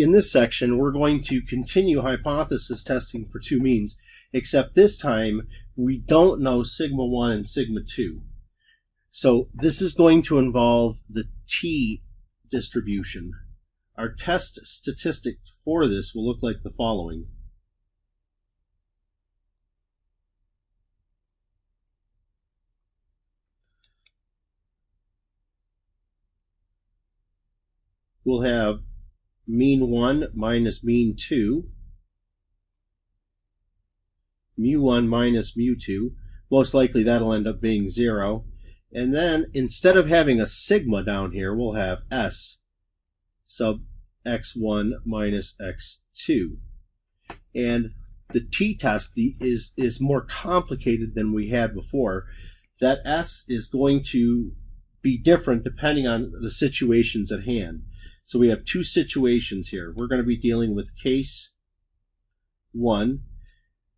in this section, we're going to continue hypothesis testing for two means, except this time we don't know sigma 1 and sigma 2. So this is going to involve the t distribution. Our test statistic for this will look like the following. We'll have mean 1 minus mean 2, mu1 minus mu2. Most likely that'll end up being 0. And then instead of having a sigma down here, we'll have s sub x1 minus x2. And the t-test is more complicated than we had before. That s is going to be different depending on the situations at hand. So we have two situations here. We're going to be dealing with case 1.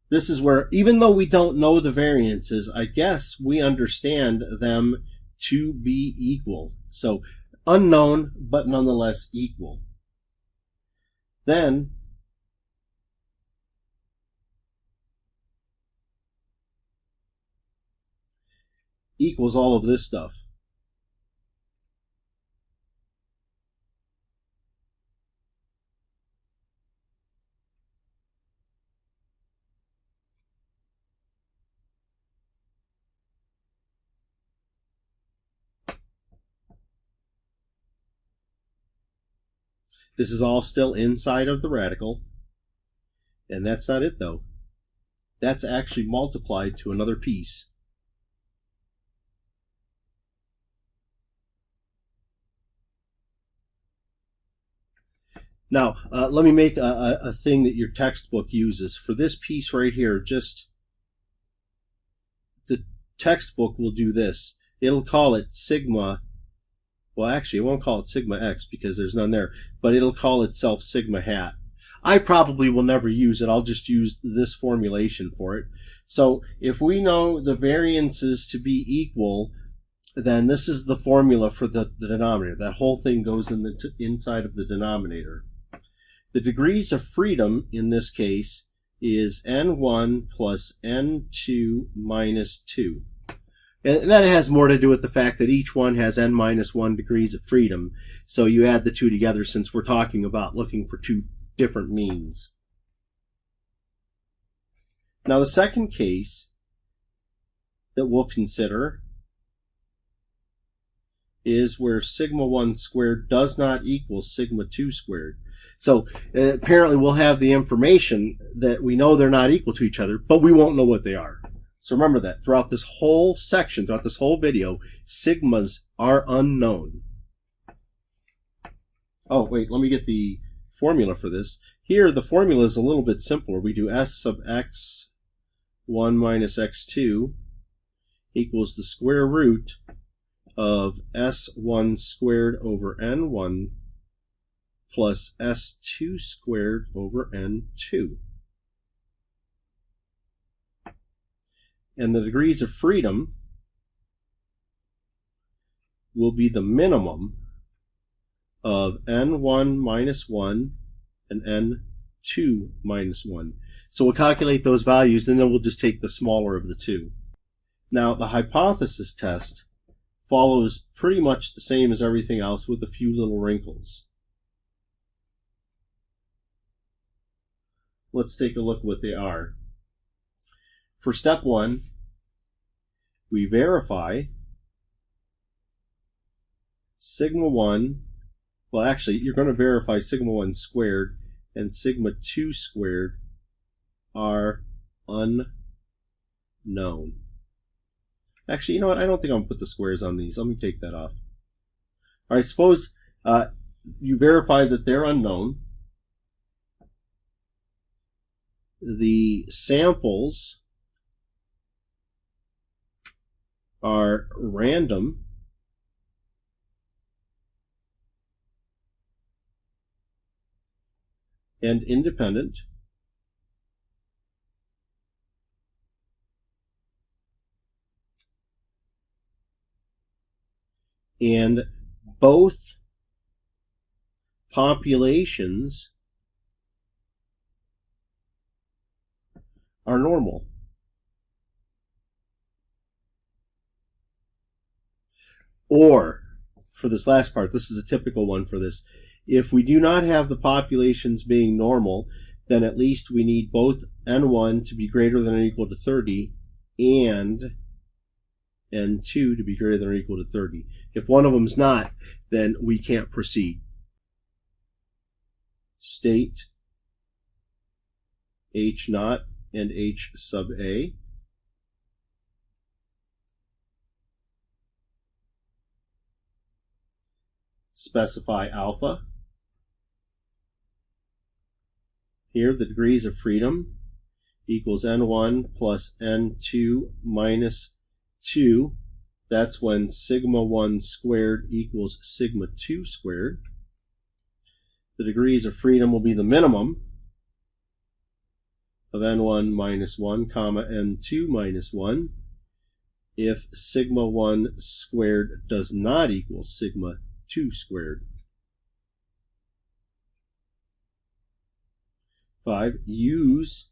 This is where, even though we don't know the variances, I guess we understand them to be equal. So unknown, but nonetheless equal. Then equals all of this stuff. This is all still inside of the radical. And that's not it, though. That's actually multiplied to another piece. Now, let me make a thing that your textbook uses. For this piece right here, just the textbook will do this. It'll call it sigma. Well, actually, it won't call it sigma x because there's none there, but it'll call itself sigma hat. I probably will never use it. I'll just use this formulation for it. So if we know the variances to be equal, then this is the formula for the denominator. That whole thing goes in the inside of the denominator. The degrees of freedom in this case is n1 plus n2 minus 2. And that has more to do with the fact that each one has n minus 1 degrees of freedom. So you add the two together since we're talking about looking for two different means. Now the second case that we'll consider is where sigma 1 squared does not equal sigma 2 squared. So apparently we'll have the information that we know they're not equal to each other, but we won't know what they are. So remember that throughout this whole section, throughout this whole video, sigmas are unknown. Oh, wait, let me get the formula for this. Here, the formula is a little bit simpler. We do s sub x1 minus x2 equals the square root of s1 squared over n1 plus s2 squared over n2. And the degrees of freedom will be the minimum of n1 minus 1 and n2 minus 1. So we'll calculate those values, and then we'll just take the smaller of the two. Now, the hypothesis test follows pretty much the same as everything else with a few little wrinkles. Let's take a look at what they are. For step 1, we verify sigma 1, well actually you're going to verify sigma 1 squared and sigma 2 squared are unknown. Actually, you know what, I don't think I'm going to put the squares on these. Let me take that off. Alright, suppose you verify that they're unknown. The samples are random and independent, and both populations are normal. Or, for this last part, this is a typical one for this, if we do not have the populations being normal, then at least we need both n1 to be greater than or equal to 30 and n2 to be greater than or equal to 30. If one of them is not, then we can't proceed. State h naught and h sub a. Specify alpha. Here, the degrees of freedom equals n1 plus n2 minus 2. That's when sigma1 squared equals sigma2 squared. The degrees of freedom will be the minimum of n1 minus 1, comma n2 minus 1, if sigma1 squared does not equal sigma2 squared. 5. Use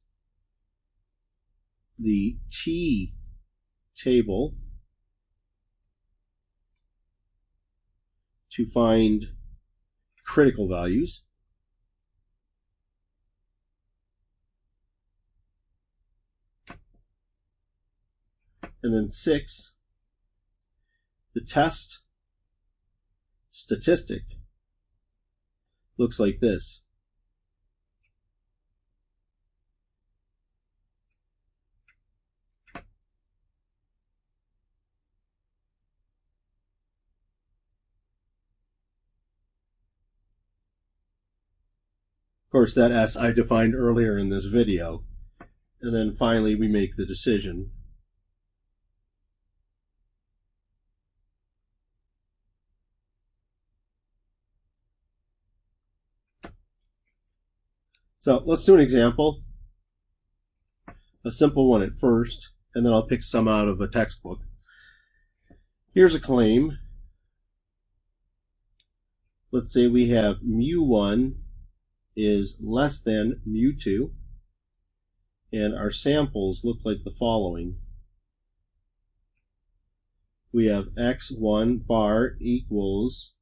the T table to find critical values. And then 6, the test statistic looks like this. Of course, that S I defined earlier in this video. And then finally, we make the decision. So let's do an example. A simple one at first, and then I'll pick some out of a textbook. Here's a claim. Let's say we have mu1 is less than mu2, and our samples look like the following. We have x1 bar equals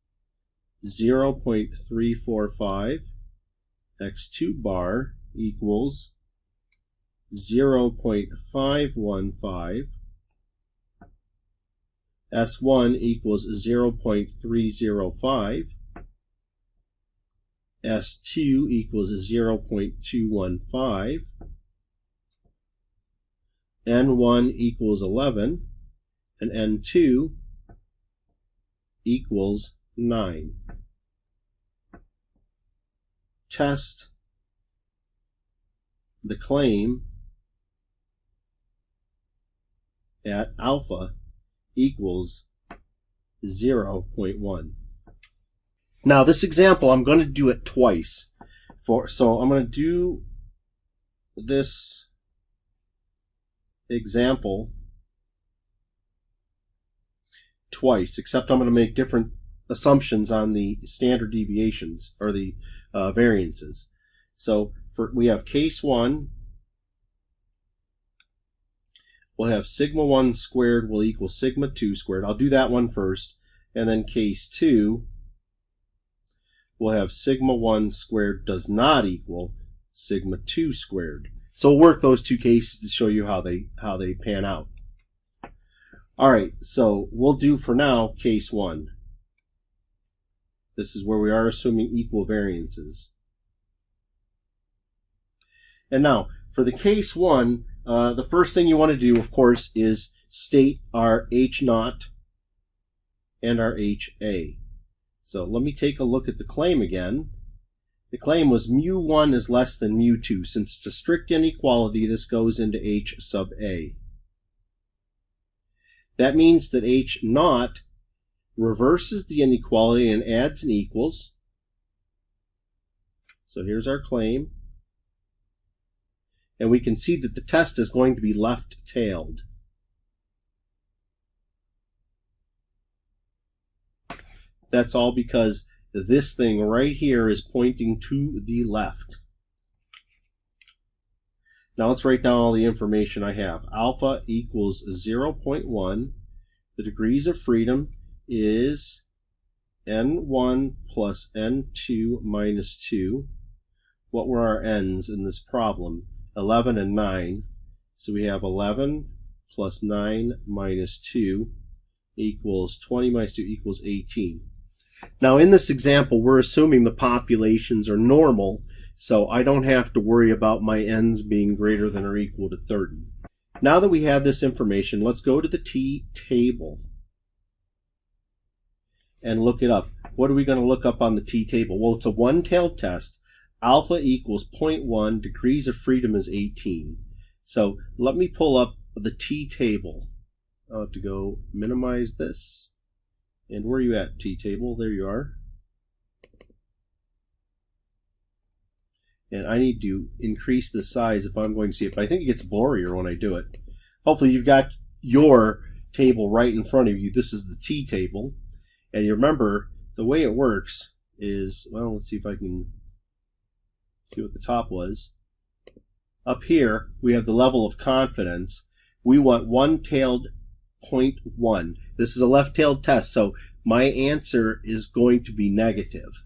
0.345, x2 bar equals 0.515, S1 equals 0.305, S2 equals 0.215, N1 equals 11, and N2 equals 9. Test the claim at alpha equals 0.1. Now this example, I'm going to do it twice. So I'm going to do this example twice, except I'm going to make different assumptions on the standard deviations, or the variances. So we have case 1, we'll have sigma1 squared will equal sigma2 squared. I'll do that one first. And then case 2, we'll have sigma1 squared does not equal sigma2 squared. So we'll work those two cases to show you how they pan out. All right, so we'll do for now case 1. This is where we are assuming equal variances. And now, for the case 1, the first thing you want to do, of course, is state our H0 and our HA. So let me take a look at the claim again. The claim was mu1 is less than mu2. Since it's a strict inequality, this goes into H sub A. That means that H0 reverses the inequality and adds an equals. So here's our claim. And we can see that the test is going to be left-tailed. That's all because this thing right here is pointing to the left. Now let's write down all the information I have. Alpha equals 0.1. The degrees of freedom is n1 plus n2 minus 2. What were our n's in this problem? 11 and 9. So we have 11 plus 9 minus 2 equals 20 minus 2 equals 18. Now in this example, we're assuming the populations are normal, so I don't have to worry about my n's being greater than or equal to 30. Now that we have this information, let's go to the t-table and look it up. What are we going to look up on the t-table? Well, it's a one-tailed test. Alpha equals 0.1, degrees of freedom is 18. So let me pull up the t-table. I'll have to go minimize this. And where are you at, t-table? There you are. And I need to increase the size if I'm going to see it, but I think it gets blurrier when I do it. Hopefully you've got your table right in front of you. This is the t-table. And you remember, the way it works is, well, let's see if I can see what the top was. Up here, we have the level of confidence. We want one-tailed 0.1. This is a left-tailed test, so my answer is going to be negative.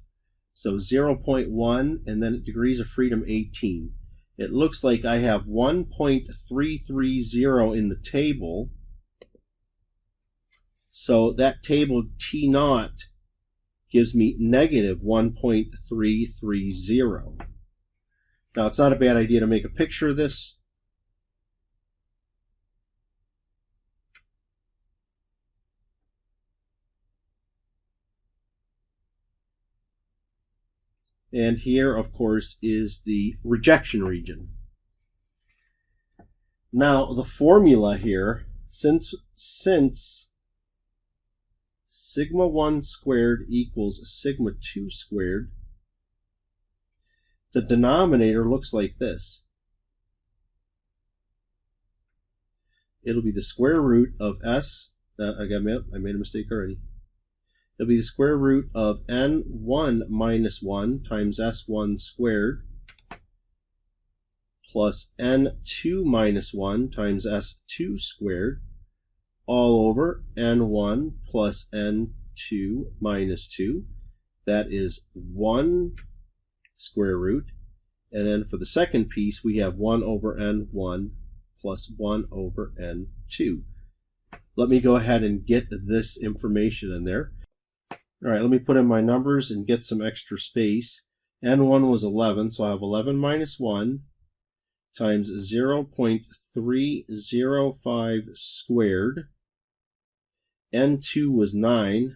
So 0.1, and then degrees of freedom 18. It looks like I have 1.330 in the table. So that table T0 gives me negative 1.330. Now it's not a bad idea to make a picture of this. And here, of course, is the rejection region. Now the formula here, since sigma1 squared equals sigma2 squared, the denominator looks like this. It'll be the square root of s, I made a mistake already. It'll be the square root of n1 minus 1 times s1 squared plus n2 minus 1 times s2 squared all over n1 plus n2 minus 2. That is 1 square root. And then for the second piece, we have 1 over n1 plus 1 over n2. Let me go ahead and get this information in there. All right, let me put in my numbers and get some extra space. N1 was 11, so I have 11 minus 1 times 0.305 squared. N2 was 9.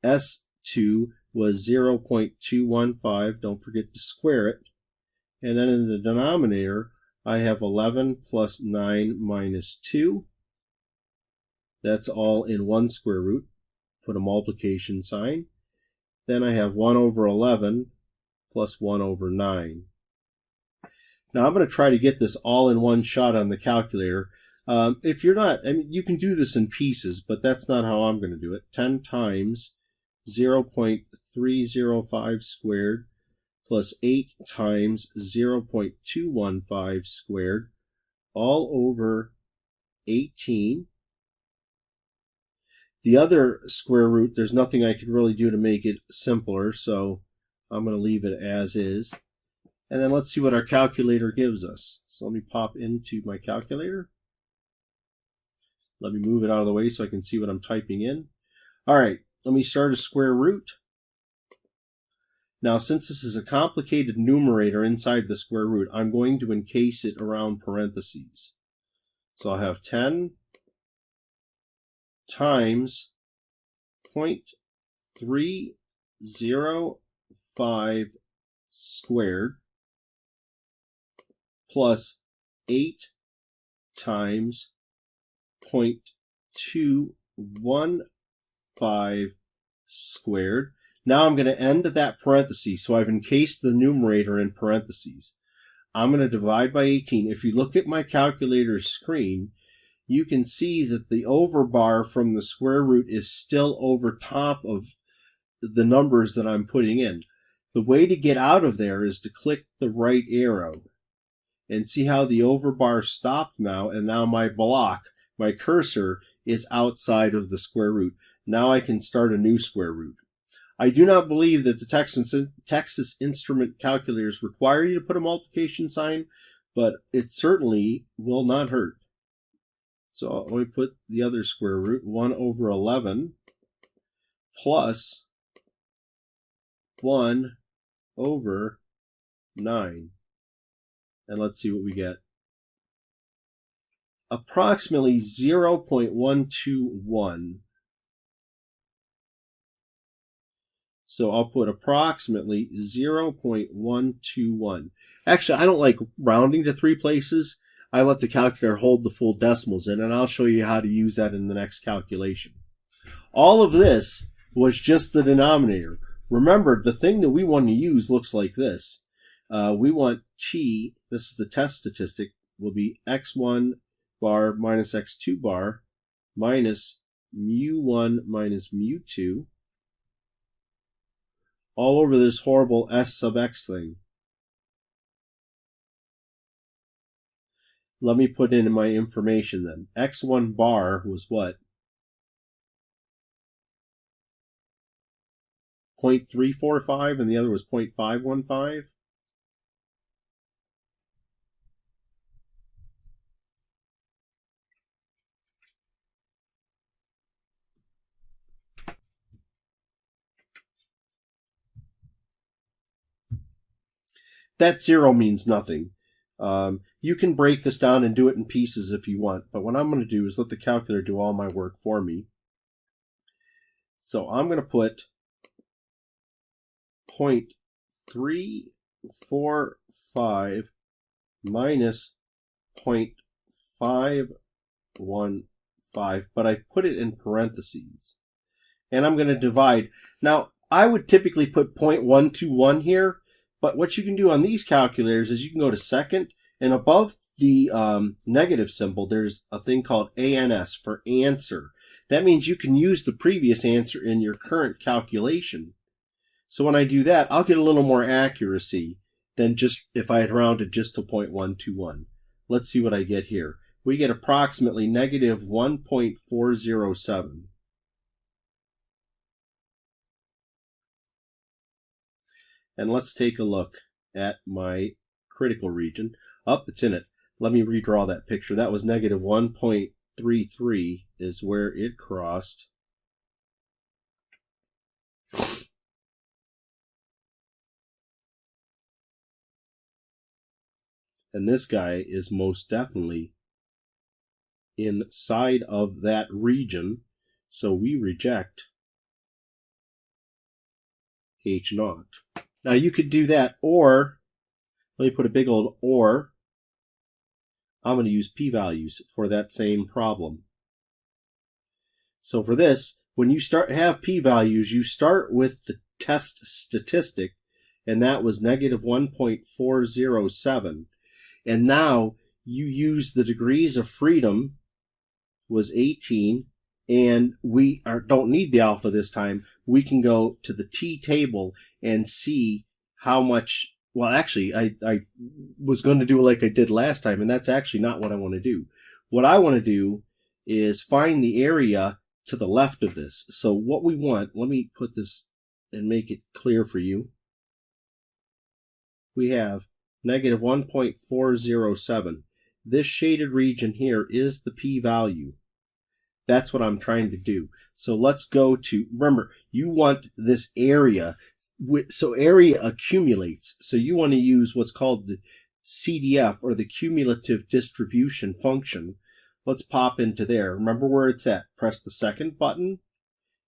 S2 was 0.215. Don't forget to square it. And then in the denominator, I have 11 plus 9 minus 2. That's all in one square root. Put a multiplication sign. Then I have 1 over 11 plus 1 over 9. Now I'm going to try to get this all in one shot on the calculator. If you're not, I mean, you can do this in pieces, but that's not how I'm going to do it. 10 times 0.305 squared plus 8 times 0.215 squared all over 18. The other square root, there's nothing I could really do to make it simpler, so I'm going to leave it as is. And then let's see what our calculator gives us. So let me pop into my calculator. Let me move it out of the way so I can see what I'm typing in. All right, let me start a square root. Now, since this is a complicated numerator inside the square root, I'm going to encase it around parentheses. So I'll have 10 times 0.305 squared plus 8 times 0.215 squared. Now I'm going to end that parenthesis, so I've encased the numerator in parentheses. I'm going to divide by 18. If you look at my calculator screen, you can see that the overbar from the square root is still over top of the numbers that I'm putting in. The way to get out of there is to click the right arrow. And see how the overbar stopped now, and now my block, my cursor, is outside of the square root. Now I can start a new square root. I do not believe that the Texas Instrument calculators require you to put a multiplication sign, but it certainly will not hurt. So let me put the other square root, 1 over 11 plus 1 over 9. And let's see what we get. Approximately 0.121. So I'll put approximately 0.121. Actually, I don't like rounding to 3 places. I let the calculator hold the full decimals in, and I'll show you how to use that in the next calculation. All of this was just the denominator. Remember, the thing that we want to use looks like this. We want t, this is the test statistic, will be x1 bar minus x2 bar minus mu1 minus mu2 all over this horrible s sub x thing. Let me put in my information then. x1 bar was what? 0.345 and the other was 0.515. That 0 means nothing. You can break this down and do it in pieces if you want, but what I'm going to do is let the calculator do all my work for me. So I'm going to put 0.345 minus 0.515, but I've put it in parentheses. And I'm going to divide. Now, I would typically put 0.121 here, but what you can do on these calculators is you can go to second, and above the negative symbol, there's a thing called ANS for answer. That means you can use the previous answer in your current calculation. So when I do that, I'll get a little more accuracy than just if I had rounded just to 0.121. Let's see what I get here. We get approximately negative 1.407. And let's take a look at my critical region. Oh, it's in it. Let me redraw that picture. That was negative 1.33 is where it crossed. And this guy is most definitely inside of that region, so we reject H0. Now you could do that, or, let me put a big old or, I'm going to use p-values for that same problem. So for this, when you have p-values, you start with the test statistic, and that was negative 1.407. And now you use the degrees of freedom was 18, and we don't need the alpha this time. We can go to the t table and see how much. Well, actually, I was going to do like I did last time, and that's actually not what I want to do. What I want to do is find the area to the left of this. So what we want, let me put this and make it clear for you. We have negative 1.407. This shaded region here is the p-value. That's what I'm trying to do. So let's go to, remember, you want this area. So area accumulates. So you want to use what's called the CDF, or the cumulative distribution function. Let's pop into there. Remember where it's at. Press the second button,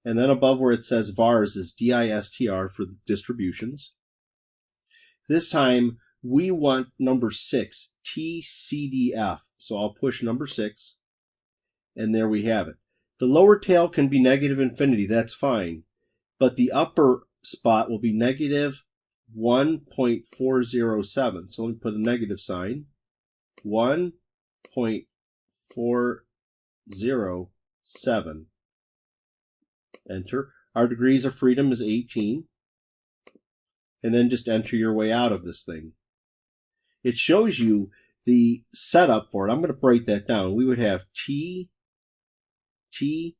and then above where it says vars is DISTR for the distributions. This time we want number 6, TCDF. So I'll push number 6, and there we have it. The lower tail can be negative infinity, that's fine, but the upper spot will be negative 1.407. So let me put a negative sign. 1.407. Enter. Our degrees of freedom is 18. And then just enter your way out of this thing. It shows you the setup for it. I'm going to break that down. We would have T, C,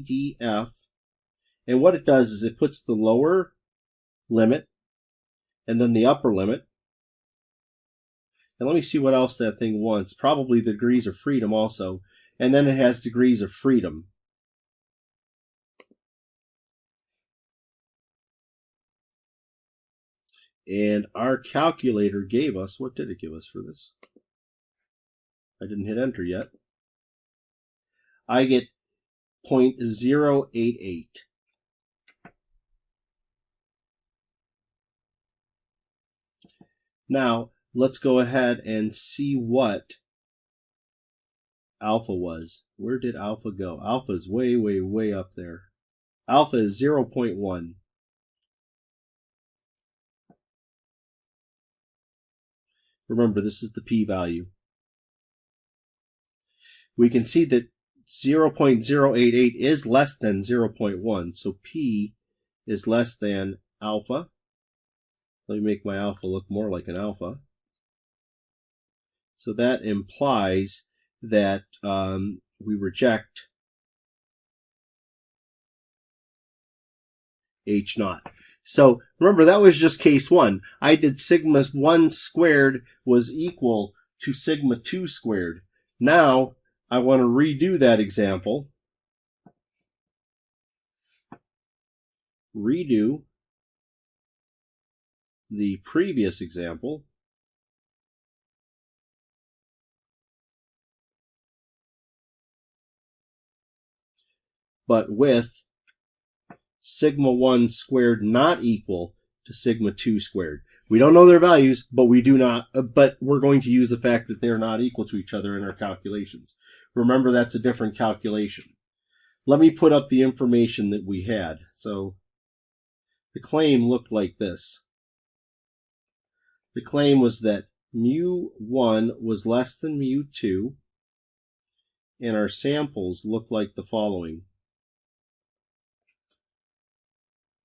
D, F. And what it does is it puts the lower limit and then the upper limit. And let me see what else that thing wants. Probably the degrees of freedom also. And then it has degrees of freedom. And our calculator gave us, what did it give us for this? I didn't hit enter yet. I get 0.088. Now, let's go ahead and see what alpha was. Where did alpha go? Alpha is way, way, way up there. Alpha is 0.1. Remember, this is the p-value. We can see that 0.088 is less than 0.1, so p is less than alpha. Let me make my alpha look more like an alpha. So that implies that we reject H naught. So remember, that was just case 1. I did sigma 1 squared was equal to sigma 2 squared. Now I want to redo that example. Redo the previous example. But with sigma 1 squared not equal to sigma 2 squared. We don't know their values, but we do not. But we're going to use the fact that they're not equal to each other in our calculations. Remember, that's a different calculation. Let me put up the information that we had. So the claim looked like this. The claim was that mu1 was less than mu2, and our samples looked like the following.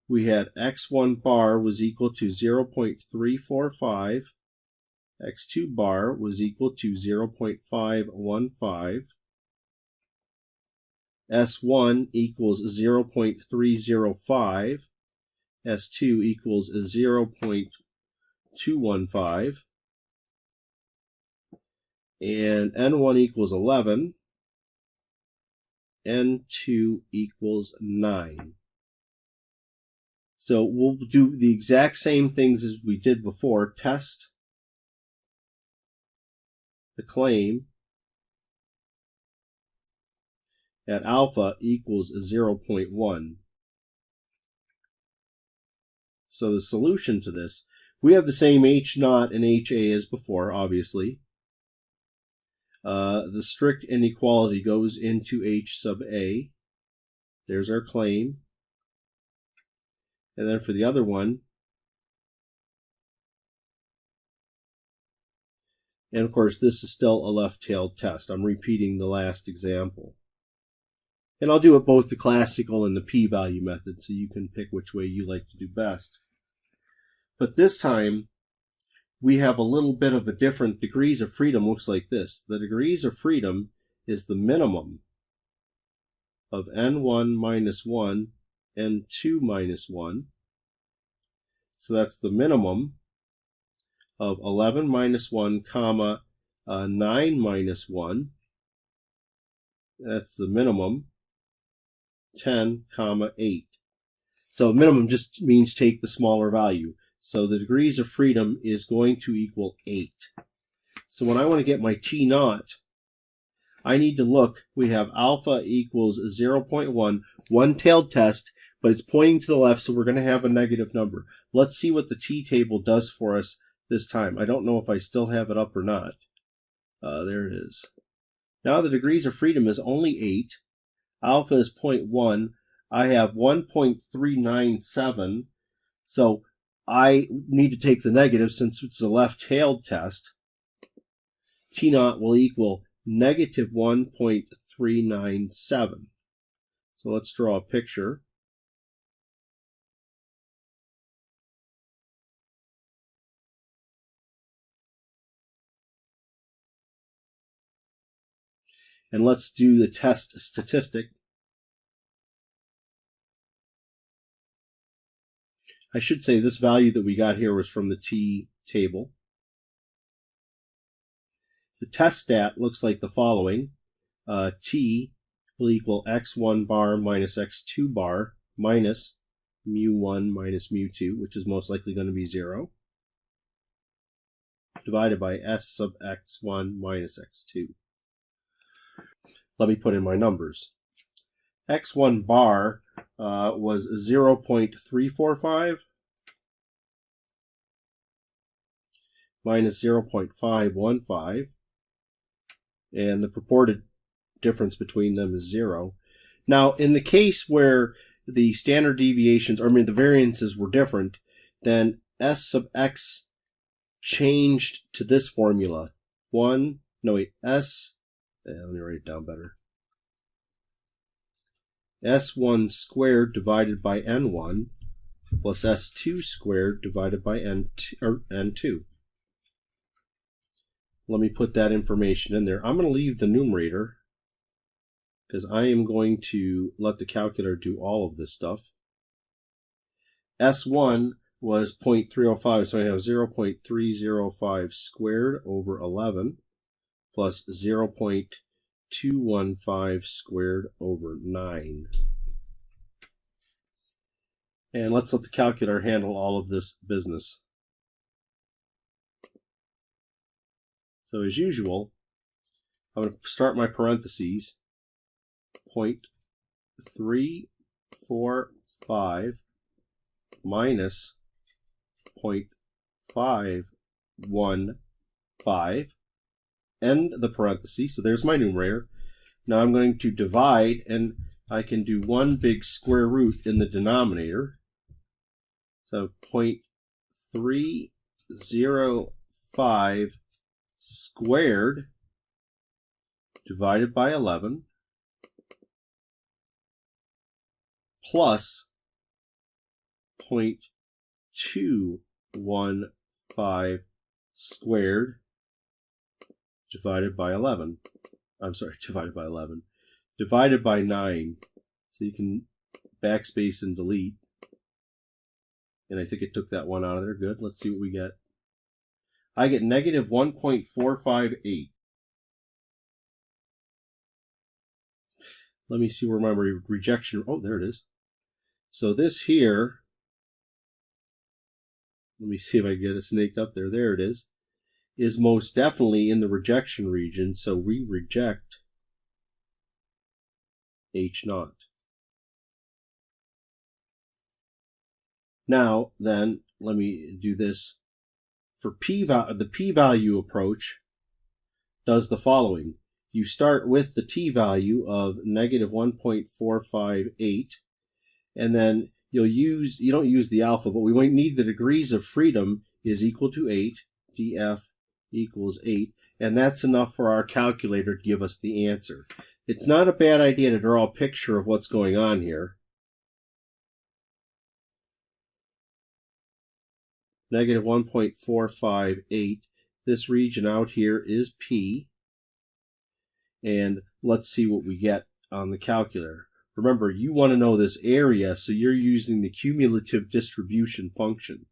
We had x1 bar was equal to 0.345, x2 bar was equal to 0.515, S1 equals 0.305, S2 equals 0.215, and N1 equals 11, N2 equals 9. So we'll do the exact same things as we did before. Test the claim at alpha equals 0.1. So the solution to this, we have the same H naught and HA as before, obviously. The strict inequality goes into H sub A. There's our claim. And then for the other one, and of course this is still a left-tailed test. I'm repeating the last example. And I'll do it both the classical and the p-value method, so you can pick which way you like to do best. But this time, we have a little bit of a different degrees of freedom. Looks like this. The degrees of freedom is the minimum of n1 minus 1, n2 minus 1. So that's the minimum of 11 minus 1, comma 9 minus 1. That's the minimum 10, comma 8. So minimum just means take the smaller value. So the degrees of freedom is going to equal 8. So when I want to get my T naught, I need to look. We have alpha equals 0.1, one-tailed test, but it's pointing to the left, so we're going to have a negative number. Let's see what the t-table does for us this time. I don't know if I still have it up or not. There it is. Now the degrees of freedom is only 8. Alpha is 0.1. I have 1.397. So I need to take the negative since it's a left-tailed test. T naught will equal negative 1.397. So let's draw a picture. And let's do the test statistic. I should say this value that we got here was from the t table. The test stat looks like the following. T will equal x1 bar minus x2 bar minus mu1 minus mu2, which is most likely going to be 0, divided by s sub x1 minus x2. Let me put in my numbers. x1 bar was 0.345 minus 0.515, and the purported difference between them is 0. Now, in the case where the standard deviations, or the variances were different, then s sub x changed to this formula. Let me write it down better. S1 squared divided by N1 plus S2 squared divided by N2. Let me put that information in there. I'm going to leave the numerator because I am going to let the calculator do all of this stuff. S1 was 0.305, so I have 0.305 squared over 11 plus 0.215 squared over 9. And let's let the calculator handle all of this business. So as usual, I'm going to start my parentheses. 0.345 minus 0.515, end the parentheses. So there's my numerator. Now I'm going to divide, and I can do one big square root in the denominator. So 0.305 squared divided by 11 plus 0.215 squared divided by 11. Divided by 9. So you can backspace and delete. And I think it took that one out of there. Good. Let's see what we get. I get negative 1.458. Let me see where my rejection, oh, there it is. So this here, let me see if I can get it snaked up there. There it is most definitely in the rejection region. So we reject H0. Now, then, let me do this. For the p-value approach does the following. You start with the t-value of negative 1.458, and then you don't use the alpha, but we might need the degrees of freedom is equal to 8, df equals 8, and that's enough for our calculator to give us the answer. It's not a bad idea to draw a picture of what's going on here. Negative 1.458. This region out here is P. And let's see what we get on the calculator. Remember, you want to know this area, so you're using the cumulative distribution function.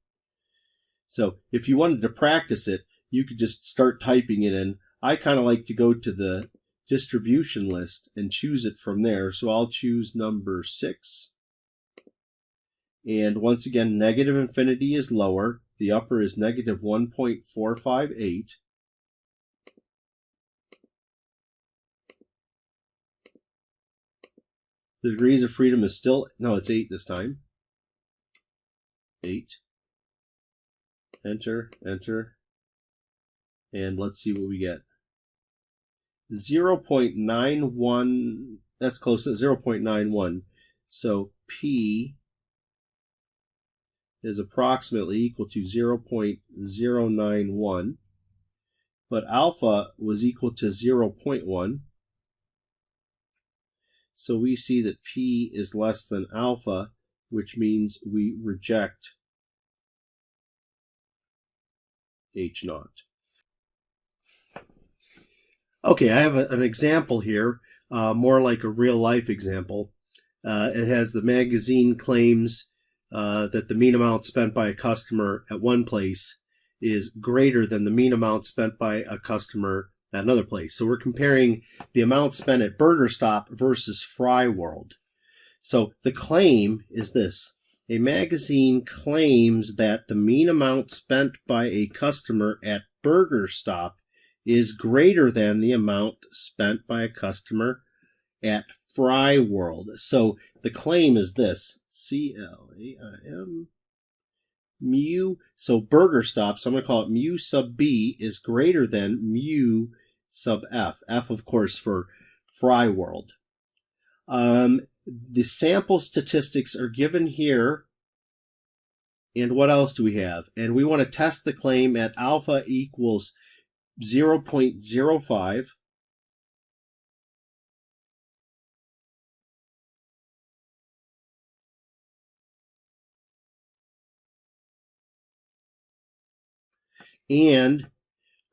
So if you wanted to practice it, you could just start typing it in. I kind of like to go to the distribution list and choose it from there. So I'll choose number 6. And once again, negative infinity is lower. The upper is negative 1.458. The degrees of freedom is still, no, it's 8 this time. 8. Enter, enter. And let's see what we get. 0.91, that's close to 0.91. So P is approximately equal to 0.091, but alpha was equal to 0.1. So we see that P is less than alpha, which means we reject H0. Okay, I have an example here, more like a real life example. It has the magazine claims that the mean amount spent by a customer at one place is greater than the mean amount spent by a customer at another place. So we're comparing the amount spent at Burger Stop versus Fry World. So the claim is this. A magazine claims that the mean amount spent by a customer at Burger Stop is greater than the amount spent by a customer at Fry World. So the claim is this, CLAIM mu, so Burger Stop, so I'm going to call it mu sub B is greater than mu sub F. F, of course, for Fry World. The sample statistics are given here. And what else do we have? And we want to test the claim at alpha equals 0.05. And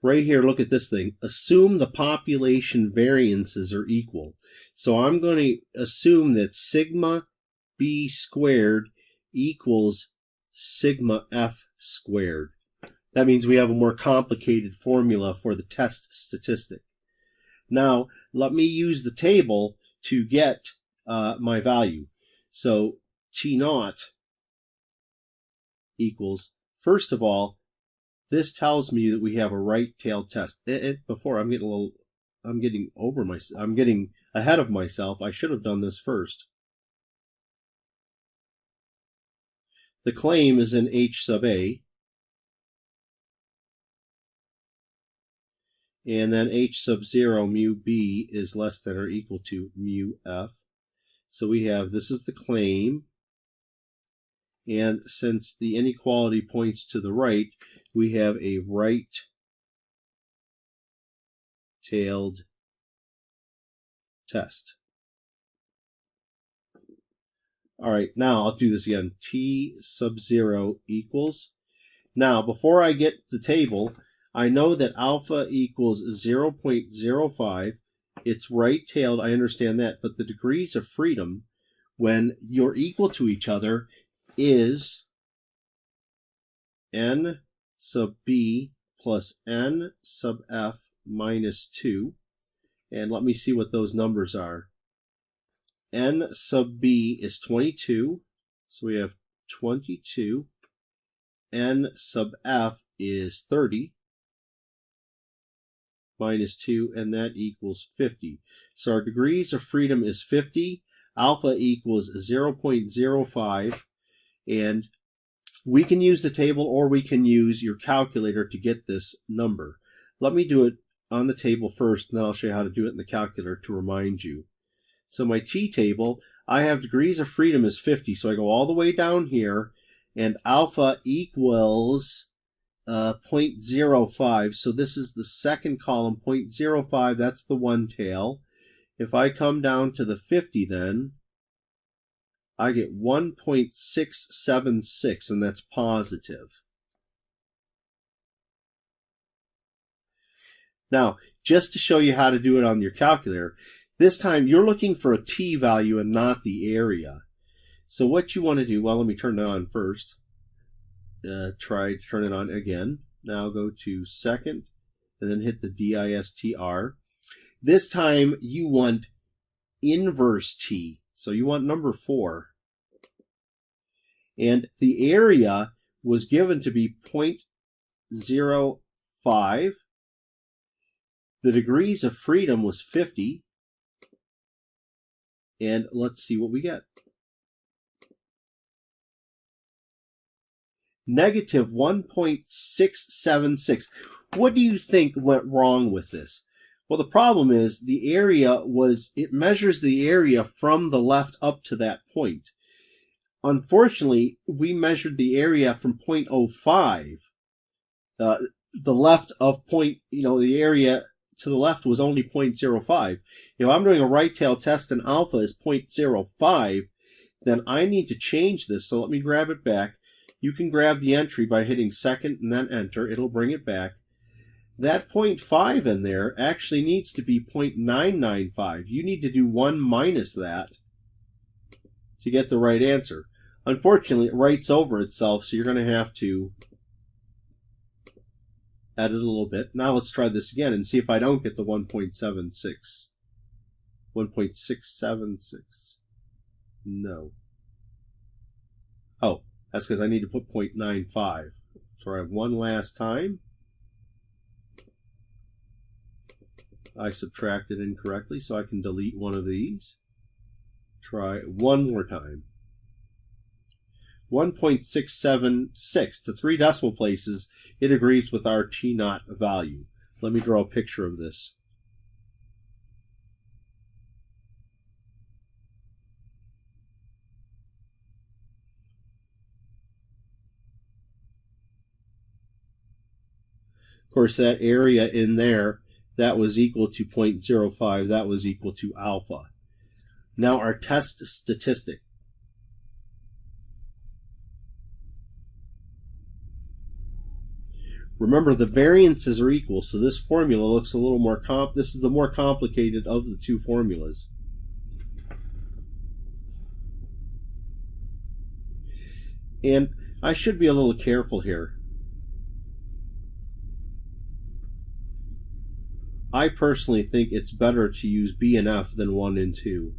right here, look at this thing. Assume the population variances are equal. So I'm going to assume that sigma b squared equals sigma f squared. That means we have a more complicated formula for the test statistic. Now, let me use the table to get my value. So T0 equals, first of all, this tells me that we have a right-tailed test. Before I'm getting ahead of myself. I should have done this first. The claim is in H sub A. And then H sub 0 mu B is less than or equal to mu F. So we have, this is the claim. And since the inequality points to the right, we have a right-tailed test. All right, now I'll do this again. T sub 0 equals. Now, before I get the table, I know that alpha equals 0.05. It's right-tailed, I understand that, but the degrees of freedom, when you're equal to each other, is n sub b plus n sub f minus 2. And let me see what those numbers are. N sub b is 22, so we have 22. N sub f is 30 minus 2, and that equals 50. So our degrees of freedom is 50. Alpha equals 0.05, and we can use the table or we can use your calculator to get this number. Let me do it on the table first, and then I'll show you how to do it in the calculator to remind you. So my t-table, I have degrees of freedom is 50, so I go all the way down here, and alpha equals 0.05. So this is the second column, 0.05, that's the one tail. If I come down to the 50 then, I get 1.676, and that's positive. Now, just to show you how to do it on your calculator, this time you're looking for a t value and not the area. So what you want to do, well, let me turn it on first. Try to turn it on again. Now go to second, and then hit the distr. This time you want inverse t, so you want number 4. And the area was given to be 0.05. The degrees of freedom was 50. And let's see what we get. Negative 1.676. What do you think went wrong with this? Well, the problem is the area it measures the area from the left up to that point. Unfortunately, we measured the area from 0.05. The left of the area to the left was only 0.05. If I'm doing a right-tail test and alpha is 0.05, then I need to change this. So let me grab it back. You can grab the entry by hitting second and then enter. It'll bring it back. that 0.5 in there actually needs to be 0.995. You need to do 1 minus that to get the right answer. Unfortunately, it writes over itself, so you're going to have to edit a little bit. Now let's try this again and see if I don't get the 1.76. 1.676. No. Oh, that's because I need to put 0.95. So I have one last time. I subtracted incorrectly, so I can delete one of these. Try one more time. 1.676 to 3 decimal places. It agrees with our T0 value. Let me draw a picture of this. Of course, that area in there, that was equal to 0.05. That was equal to alpha. Now our test statistic. Remember, the variances are equal, so this formula looks a little more this is the more complicated of the two formulas. And I should be a little careful here. I personally think it's better to use B and F than 1 and 2.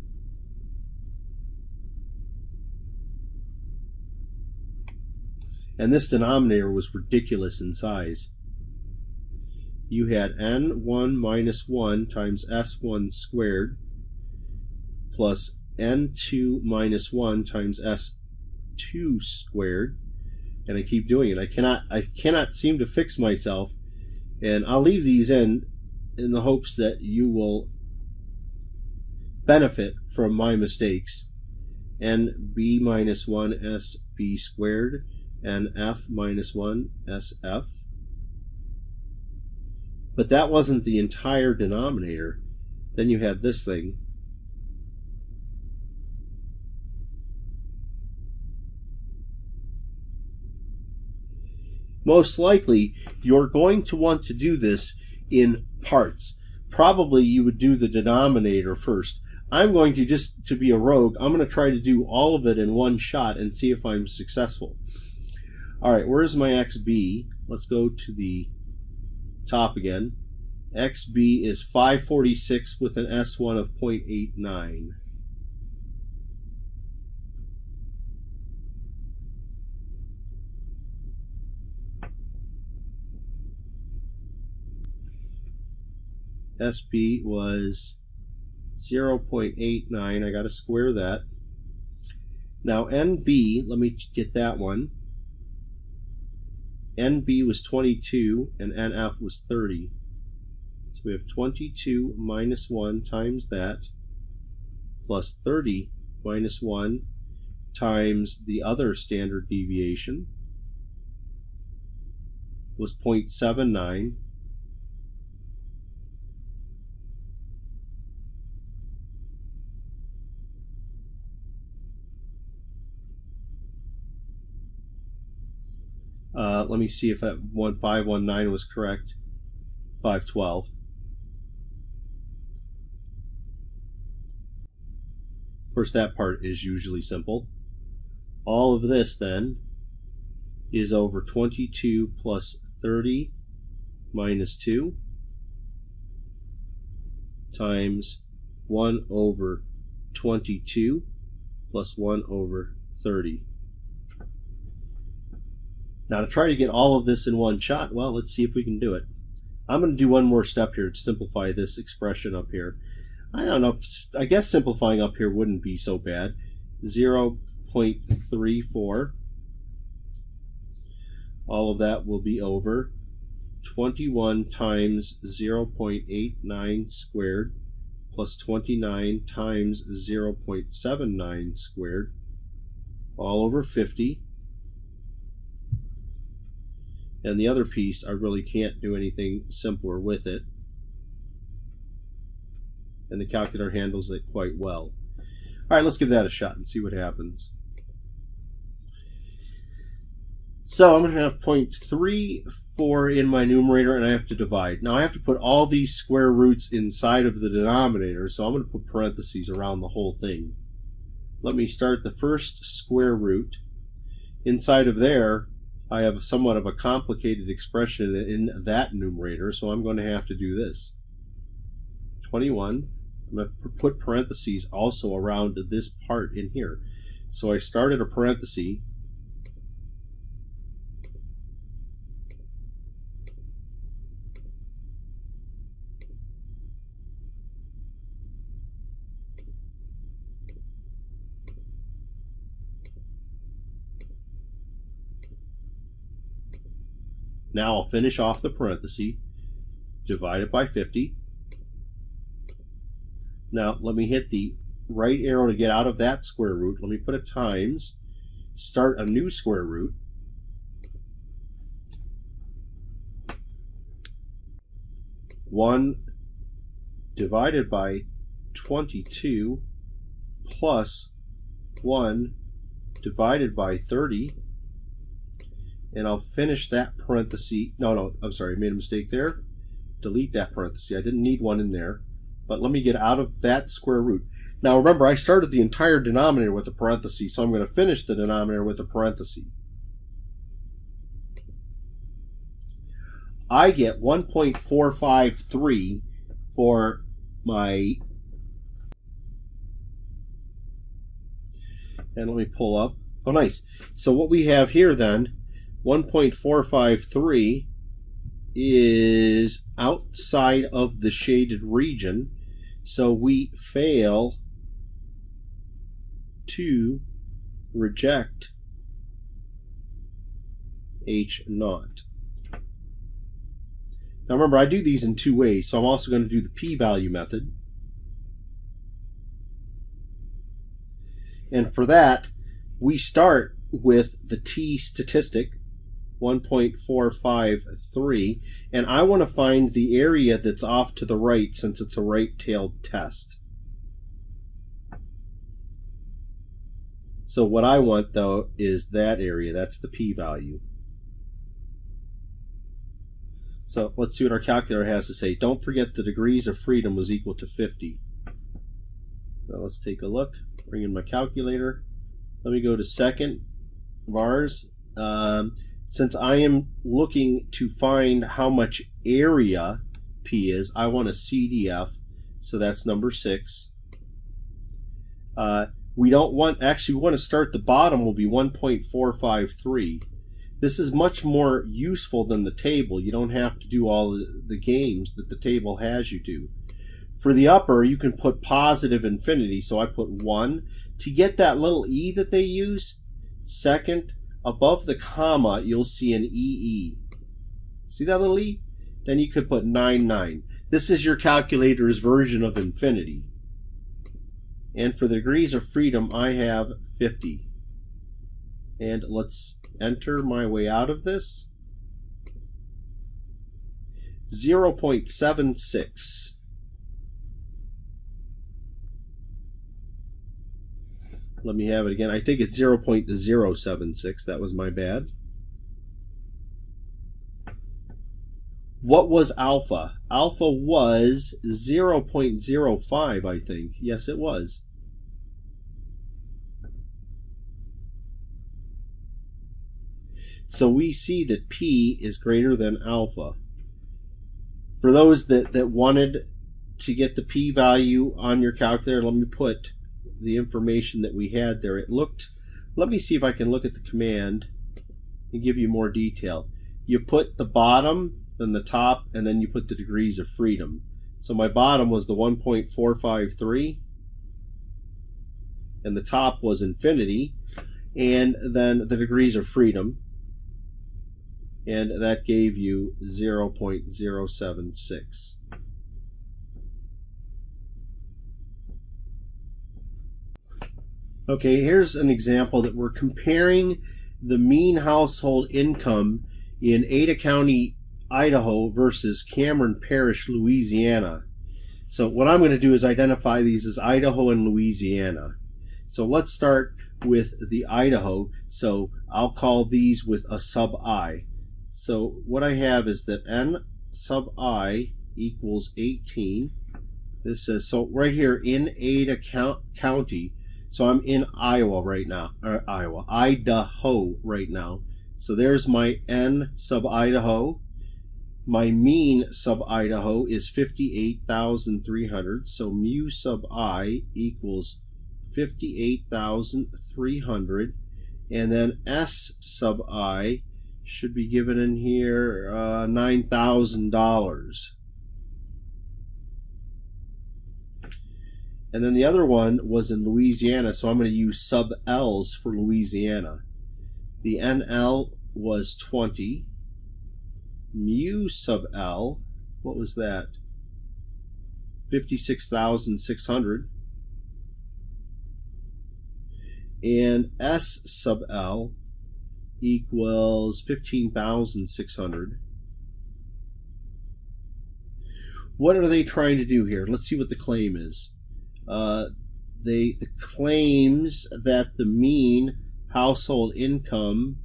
And this denominator was ridiculous in size. You had n1 minus 1 times s1 squared plus n2 minus 1 times s2 squared. And I keep doing it. I cannot seem to fix myself. And I'll leave these in the hopes that you will benefit from my mistakes. nb minus 1 sb squared and f minus 1 sf. But that wasn't the entire denominator. Then you had this thing. Most likely, you're going to want to do this in parts. Probably you would do the denominator first. I'm going to, just to be a rogue, I'm going to try to do all of it in one shot and see if I'm successful. All right, where's my XB? Let's go to the top again. XB is 546 with an S1 of 0.89. SB was 0.89. I got to square that. Now NB, let me get that one. NB was 22 and NF was 30. So we have 22 minus 1 times that plus 30 minus 1 times the other standard deviation was 0.79. Let me see if that 519 was correct. 512. Of course, that part is usually simple. All of this then is over 22 plus 30 minus 2 times 1 over 22 plus 1 over 30. Now to try to get all of this in one shot, well, let's see if we can do it. I'm going to do one more step here to simplify this expression up here. I don't know, I guess simplifying up here wouldn't be so bad. 0.34. All of that will be over 21 times 0.89 squared plus 29 times 0.79 squared, all over 50. And the other piece, I really can't do anything simpler with it. And the calculator handles it quite well. All right, let's give that a shot and see what happens. So I'm going to have 0.34 in my numerator, and I have to divide. Now I have to put all these square roots inside of the denominator, so I'm going to put parentheses around the whole thing. Let me start the first square root. Inside of there, I have somewhat of a complicated expression in that numerator, so I'm going to have to do this. 21. I'm going to put parentheses also around this part in here. So I started a parenthesis. Now I'll finish off the parenthesis, divide it by 50. Now let me hit the right arrow to get out of that square root. Let me put a times, start a new square root. One divided by 22 plus 1 divided by 30. And I'll finish that parenthesis. No, I'm sorry, I made a mistake there. Delete that parenthesis. I didn't need one in there. But let me get out of that square root. Now remember, I started the entire denominator with a parenthesis, so I'm going to finish the denominator with a parenthesis. I get 1.453 for my, and let me pull up. Oh, nice. So what we have here then, 1.453 is outside of the shaded region, so we fail to reject H naught. Now remember, I do these in two ways, so I'm also going to do the p-value method. And for that, we start with the t statistic, 1.453, and I want to find the area that's off to the right since it's a right-tailed test. So what I want, though, is that area. That's the p-value. So let's see what our calculator has to say. Don't forget the degrees of freedom was equal to 50. So let's take a look. Bring in my calculator. Let me go to second vars. Since I am looking to find how much area P is, I want a CDF, so that's number 6. We don't want, actually we want to start, the bottom will be 1.453. This is much more useful than the table. You don't have to do all the games that the table has you do. For the upper, you can put positive infinity, so I put 1. To get that little e that they use, second, above the comma, you'll see an EE. See that little e? Then you could put 99. This is your calculator's version of infinity. And for the degrees of freedom, I have 50. And let's enter my way out of this. 0.76. Let me have it again. I think it's 0.076. That was my bad. What was alpha? Alpha was 0.05, I think. Yes, it was. So we see that P is greater than alpha. For those that wanted to get the p-value on your calculator, let me put the information that we had there. It looked, let me see if I can look at the command and give you more detail. You put the bottom, then the top, and then you put the degrees of freedom. So my bottom was the 1.453, and the top was infinity, and then the degrees of freedom, and that gave you 0.076. Okay, here's an example that we're comparing the mean household income in Ada County, Idaho versus Cameron Parish, Louisiana. So what I'm going to do is identify these as Idaho and Louisiana. So let's start with the Idaho, so I'll call these with a sub I. So what I have is that n sub I equals 18. This says, so right here in Ada County, so I'm in Iowa right now, or Idaho right now. So there's my n sub Idaho. My mean sub Idaho is 58,300, so mu sub I equals 58,300, and then S sub I should be given in here $9,000. And then the other one was in Louisiana, so I'm going to use sub L's for Louisiana. The NL was 20. Mu sub L, what was that? 56,600. And S sub L equals 15,600. What are they trying to do here? Let's see what the claim is. The claims that the mean household income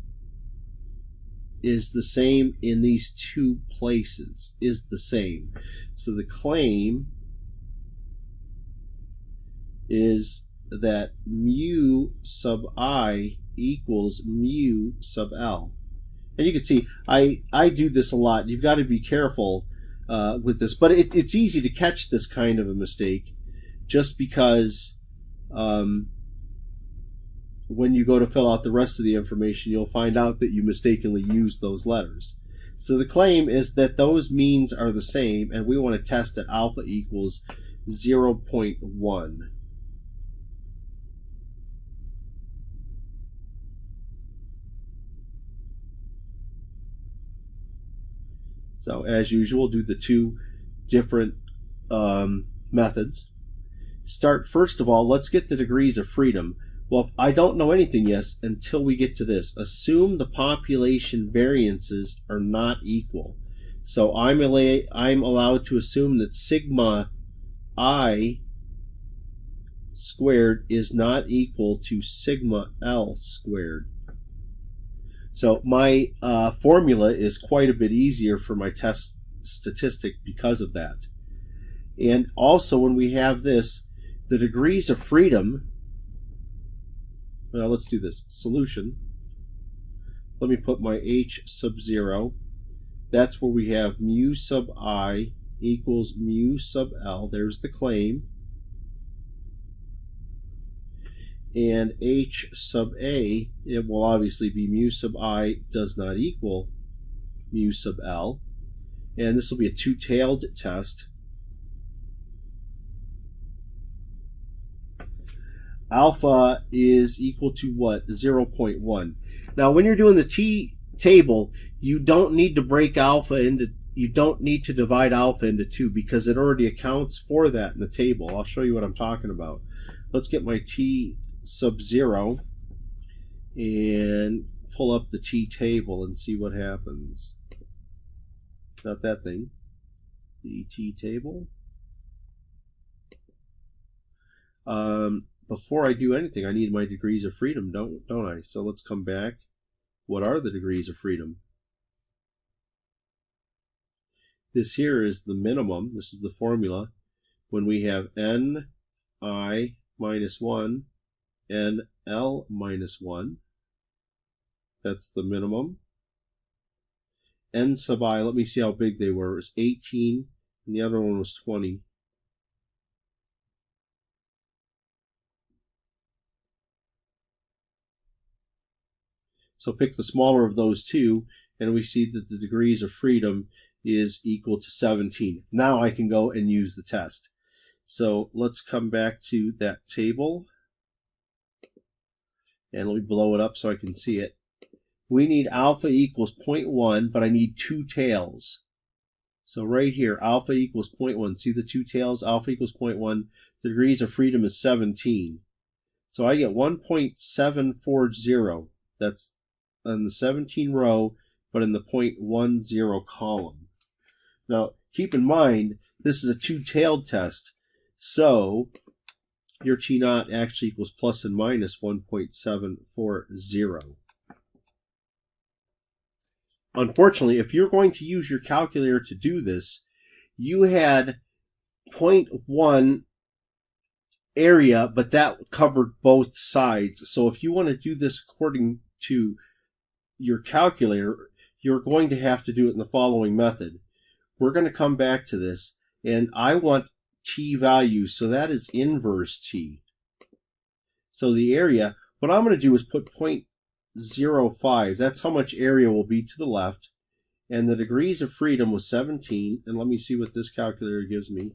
is the same in these two places, is the same. So the claim is that mu sub I equals mu sub L. And you can see I do this a lot. You've got to be careful with this, but it's easy to catch this kind of a mistake just because when you go to fill out the rest of the information, you'll find out that you mistakenly used those letters. So the claim is that those means are the same, and we want to test that alpha equals 0.1. So as usual, do the two different methods. Start first of all, let's get the degrees of freedom. Well, I don't know anything yet until we get to this. Assume the population variances are not equal. So I'm allowed to assume that sigma I squared is not equal to sigma L squared. So my formula is quite a bit easier for my test statistic because of that. And also when we have this, the degrees of freedom, well, let's do this. Solution. Let me put my H sub 0. That's where we have mu sub I equals mu sub L. There's the claim. And H sub A, it will obviously be mu sub I does not equal mu sub L. And this will be a two-tailed test. Alpha is equal to what? 0.1. Now when you're doing the t-table, you don't need to break alpha into, you don't need to divide alpha into 2 because it already accounts for that in the table. I'll show you what I'm talking about. Let's get my t sub 0 and pull up the t-table and see what happens. Not that thing. The t-table. Before I do anything, I need my degrees of freedom, don't I? So let's come back. What are the degrees of freedom? This here is the minimum. This is the formula. When we have n I minus 1, n L minus 1, that's the minimum. N sub I, let me see how big they were. It was 18, and the other one was 20. So pick the smaller of those two, and we see that the degrees of freedom is equal to 17. Now I can go and use the test. So let's come back to that table, and let me blow it up so I can see it. We need alpha equals 0.1, but I need two tails. So right here, alpha equals 0.1. See the two tails? Alpha equals 0.1. The degrees of freedom is 17. So I get 1.740. That's on the 17 row, but in the 0.10 column. Now, keep in mind, this is a two-tailed test. So your T naught actually equals plus and minus 1.740. Unfortunately, if you're going to use your calculator to do this, you had 0.1 area, but that covered both sides. So if you want to do this according to your calculator, you're going to have to do it in the following method. We're going to come back to this, and I want T values, so that is inverse T. So the area, what I'm going to do is put 0.05. That's how much area will be to the left. And the degrees of freedom was 17. And let me see what this calculator gives me.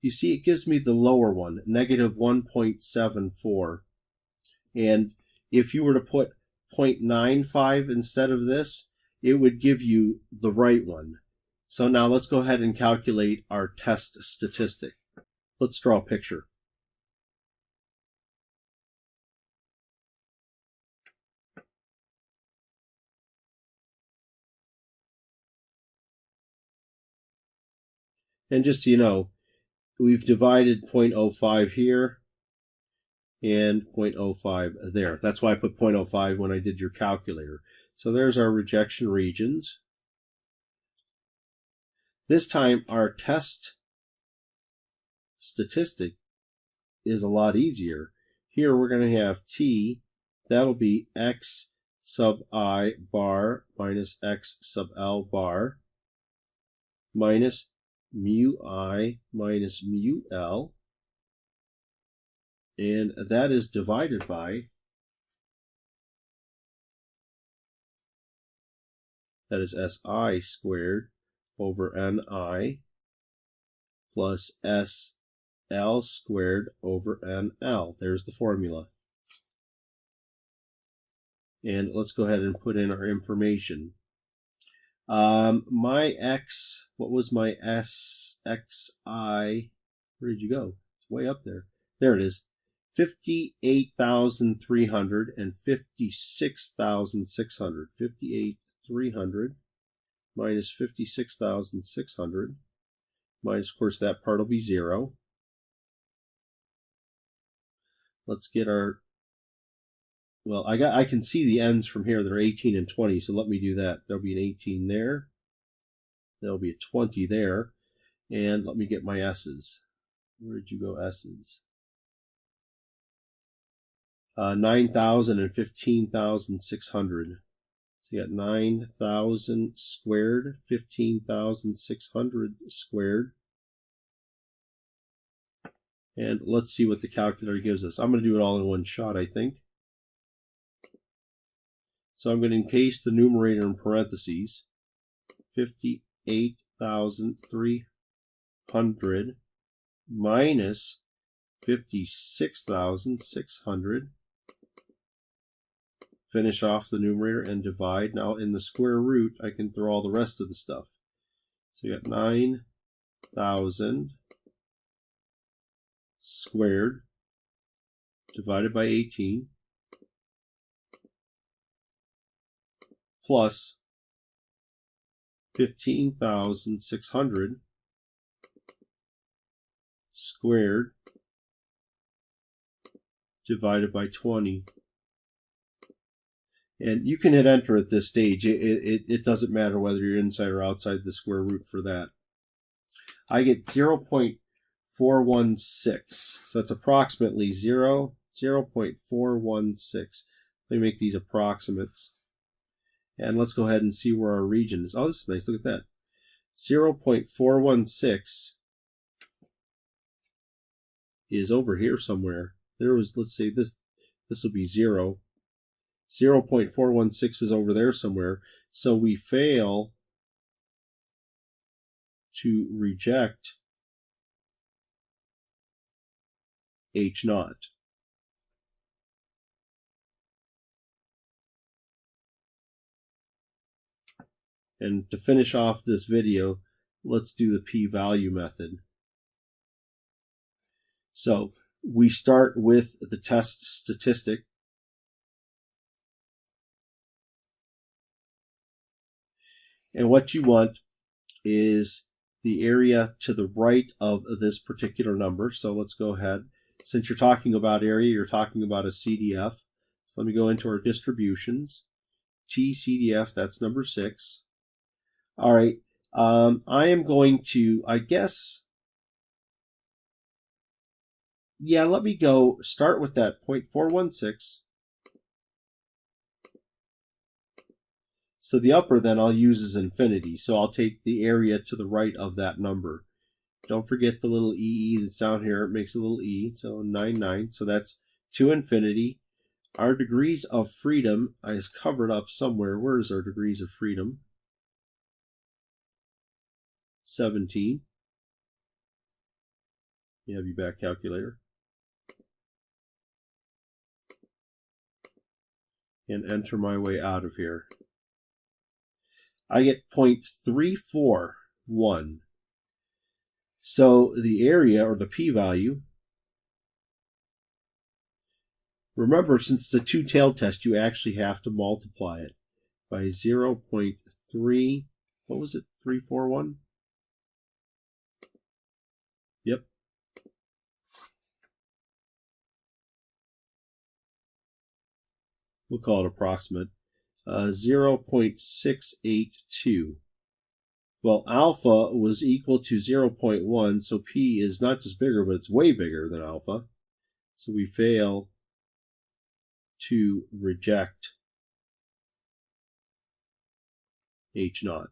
You see, it gives me the lower one, negative 1.74. And if you were to put 0.95 instead of this, it would give you the right one. So now let's go ahead and calculate our test statistic. Let's draw a picture. And just so you know, we've divided 0.05 here and 0.05 there. That's why I put 0.05 when I did your calculator. So there's our rejection regions. This time our test statistic is a lot easier. Here we're going to have T, that'll be X sub I bar minus X sub L bar minus mu I minus mu L, and that is divided by, that is SI squared over NI plus SL squared over NL. There's the formula. And let's go ahead and put in our information. My X, what was my SXI? Where did you go? It's way up there. There it is. 58,300 and 56,600. 58,300 minus 56,600 minus, of course, that part will be 0. Let's get our, well, I can see the ends from here. They're 18 and 20, so let me do that. There'll be an 18 there. There'll be a 20 there. And let me get my S's. Where did you go, S's? 9,000 and 15,600. So you got 9,000 squared, 15,600 squared. And let's see what the calculator gives us. I'm going to do it all in one shot, I think. So I'm going to encase the numerator in parentheses. 58,300 minus 56,600. Finish off the numerator and divide. Now in the square root, I can throw all the rest of the stuff. So you got 9,000 squared divided by 18 plus 15,600 squared divided by 20. And you can hit enter at this stage. It doesn't matter whether you're inside or outside the square root for that. I get 0.416. So that's approximately 0.416. Let me make these approximates. And let's go ahead and see where our region is. Oh, this is nice. Look at that. 0.416 is over here somewhere. There was, let's say this will be 0. 0.416 is over there somewhere. So we fail to reject H naught. And to finish off this video, let's do the p-value method. So we start with the test statistic. And what you want is the area to the right of this particular number. So let's go ahead. Since you're talking about area, you're talking about a CDF. So let me go into our distributions. TCDF, that's number 6. All right. I am going to, I guess, yeah, let me go start with that 0.416. So the upper then I'll use is infinity. So I'll take the area to the right of that number. Don't forget the little EE that's down here. It makes a little E. So 99. So that's to infinity. Our degrees of freedom is covered up somewhere. Where is our degrees of freedom? 17. You have your back calculator. And enter my way out of here. I get 0.341. So the area, or the p-value, remember, since it's a two-tailed test, you actually have to multiply it by 0.3, what was it, 341? Yep. We'll call it approximate. 0.682. Well, alpha was equal to 0.1, so p is not just bigger, but it's way bigger than alpha. So we fail to reject H naught.